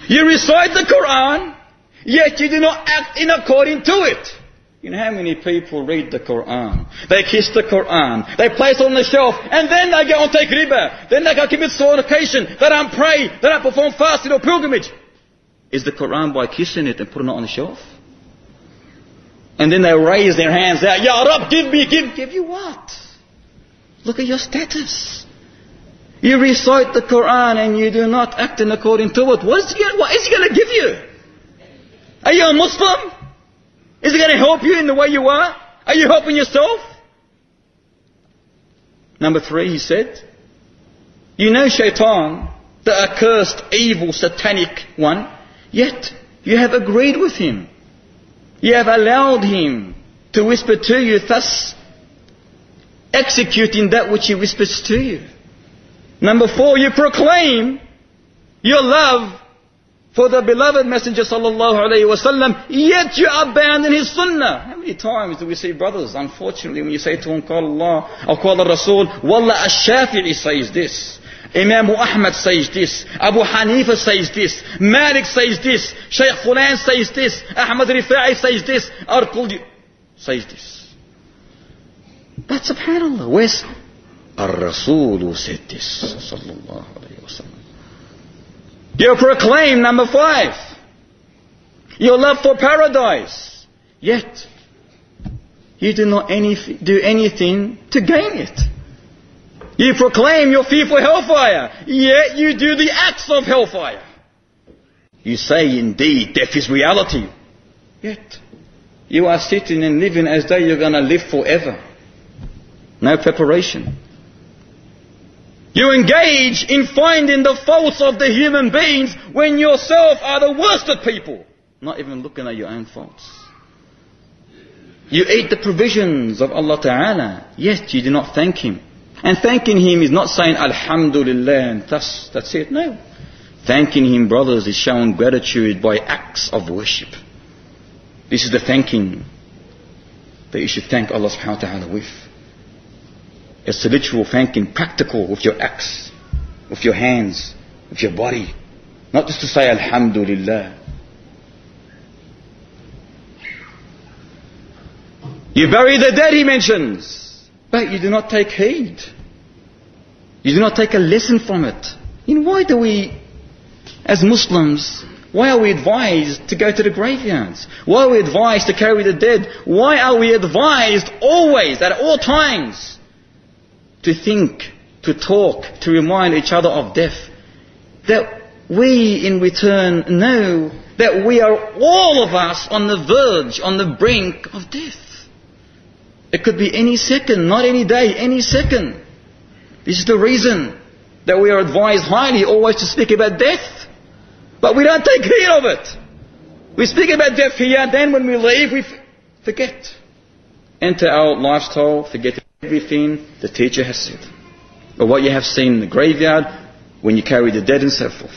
You recite the Quran, yet you do not act in according to it. You know how many people read the Quran, they kiss the Quran, they place it on the shelf, and then they go and take riba, then they go commit fornication, they don't pray, they don't perform fasting or pilgrimage. Is the Quran by kissing it and putting it on the shelf? And then they raise their hands out, Ya Rab, give me, give you what? Look at your status. You recite the Quran and you do not act in according to it. What is he going to give you? Are you a Muslim? Is it going to help you in the way you are? Are you helping yourself? Number 3, he said, you know Shaitan, the accursed, evil, satanic one, yet you have agreed with him. You have allowed him to whisper to you, thus executing that which he whispers to you. Number 4, you proclaim your love for the beloved Messenger sallallahu alayhi wa sallam, yet you abandon his sunnah. How many times do we see brothers, unfortunately, when you say to him, Qala Allah, or Qala Rasul, Wallah al-Shafi'i says this, Imam Ahmad says this, Abu Hanifa says this, Malik says this, Shaykh Fulan says this, Ahmad Rifa'i says this, Ar-Quldi says this. But subhanallah, where's Ar-Rasul said this, sallallahu alayhi wa sallam. You proclaim, number 5, your love for paradise, yet you do not do anything to gain it. You proclaim your fear for hellfire, yet you do the acts of hellfire. You say, indeed, death is reality, yet you are sitting and living as though you're going to live forever. No preparation. You engage in finding the faults of the human beings when yourself are the worst of people, not even looking at your own faults. You eat the provisions of Allah Ta'ala, yet you do not thank Him. And thanking Him is not saying Alhamdulillah and thus, that's it. No. Thanking Him, brothers, is showing gratitude by acts of worship. This is the thanking that you should thank Allah Subhanahu Wa Ta'ala with. It's a literal thanking, practical, with your acts, with your hands, with your body. Not just to say Alhamdulillah. You bury the dead, he mentions, but you do not take heed. You do not take a lesson from it. Why do we, as Muslims, why are we advised to go to the graveyards? Why are we advised to carry the dead? Why are we advised always, at all times, to think, to talk, to remind each other of death? That we in return know that we are all of us on the verge, on the brink of death. It could be any second, not any day, any second. This is the reason that we are advised highly always to speak about death. But we don't take heed of it. We speak about death here, then when we leave we forget. Enter our lifestyle, forget everything the teacher has said, or what you have seen in the graveyard when you carry the dead and so forth.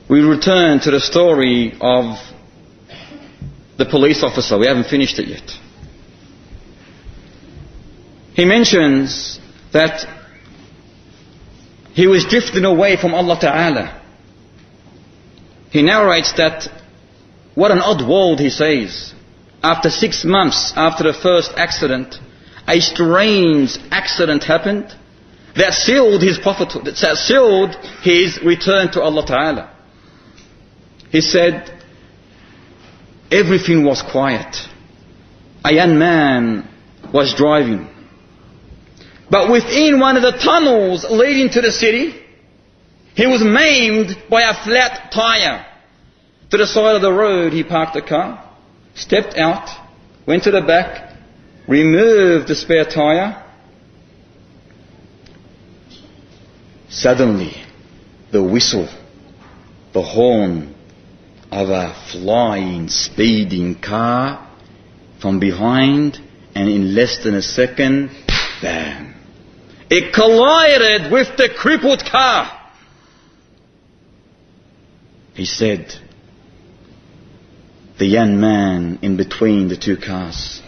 We return to the story of the police officer. We haven't finished it yet. He mentions that he was drifting away from Allah Ta'ala. He narrates that, what an odd world, he says. After 6 months after the first accident, a strange accident happened that sealed his prophethood, that sealed his return to Allah Ta'ala. He said, everything was quiet. A young man was driving. But within one of the tunnels leading to the city, he was maimed by a flat tire. To the side of the road he parked the car, stepped out, went to the back, removed the spare tire. Suddenly, the whistle, the horn of a flying, speeding car from behind, and in less than a second, bam! It collided with the crippled car. He said, the young man in between the two cars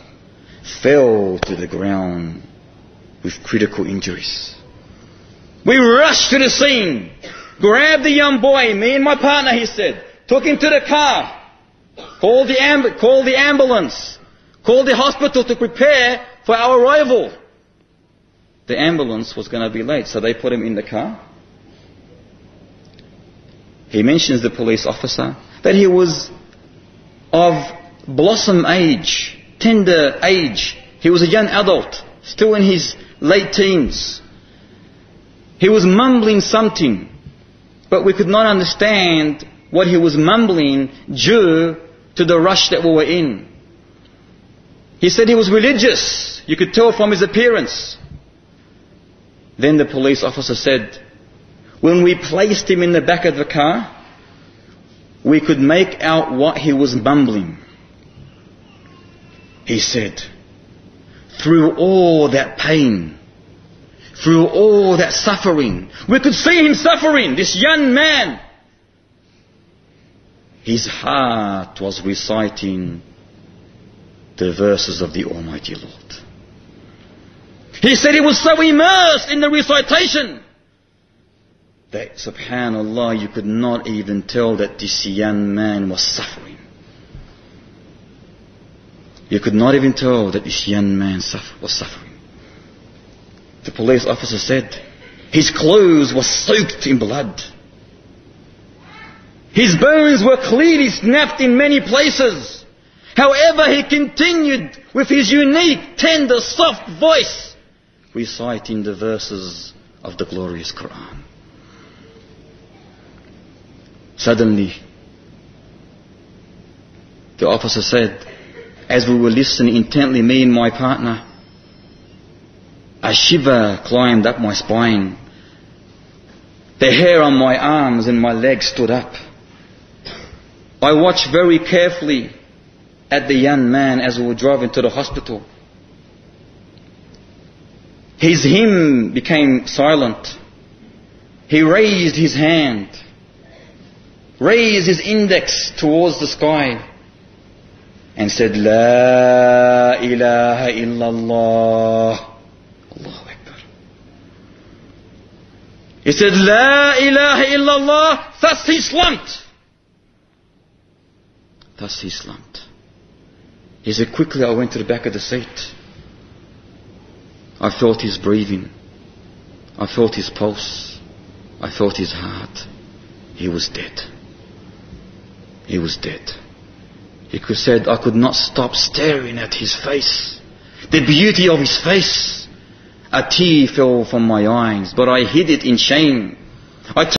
fell to the ground with critical injuries. We rushed to the scene. grabbed the young boy, me and my partner, he said, took him to the car, called the ambulance, called the hospital to prepare for our arrival. The ambulance was going to be late, so they put him in the car. He mentions the police officer that he was of blossom age, tender age. He was a young adult, still in his late teens. He was mumbling something, but we could not understand what he was mumbling due to the rush that we were in. He said he was religious. You could tell from his appearance. Then the police officer said, when we placed him in the back of the car, we could make out what he was mumbling. He said, through all that pain, through all that suffering, we could see him suffering, this young man. His heart was reciting the verses of the Almighty Lord. He said he was so immersed in the recitation that, subhanallah, you could not even tell that this young man was suffering. You could not even tell that this young man was suffering. The police officer said his clothes were soaked in blood. His bones were clearly snapped in many places. However, he continued with his unique, tender, soft voice, reciting the verses of the glorious Quran. Suddenly, the officer said, as we were listening intently, me and my partner, a shiver climbed up my spine. The hair on my arms and my legs stood up. I watched very carefully at the young man as we were driving to the hospital. His hymn became silent. He raised his hand, raised his index towards the sky, and said, La ilaha illallah. Allahu Akbar. He said, La ilaha illallah. Thus he slumped. Thus he slumped. He said, quickly I went to the back of the seat. I felt his breathing. I felt his pulse. I felt his heart. He was dead. He was dead. He said, I could not stop staring at his face. The beauty of his face. A tear fell from my eyes, but I hid it in shame.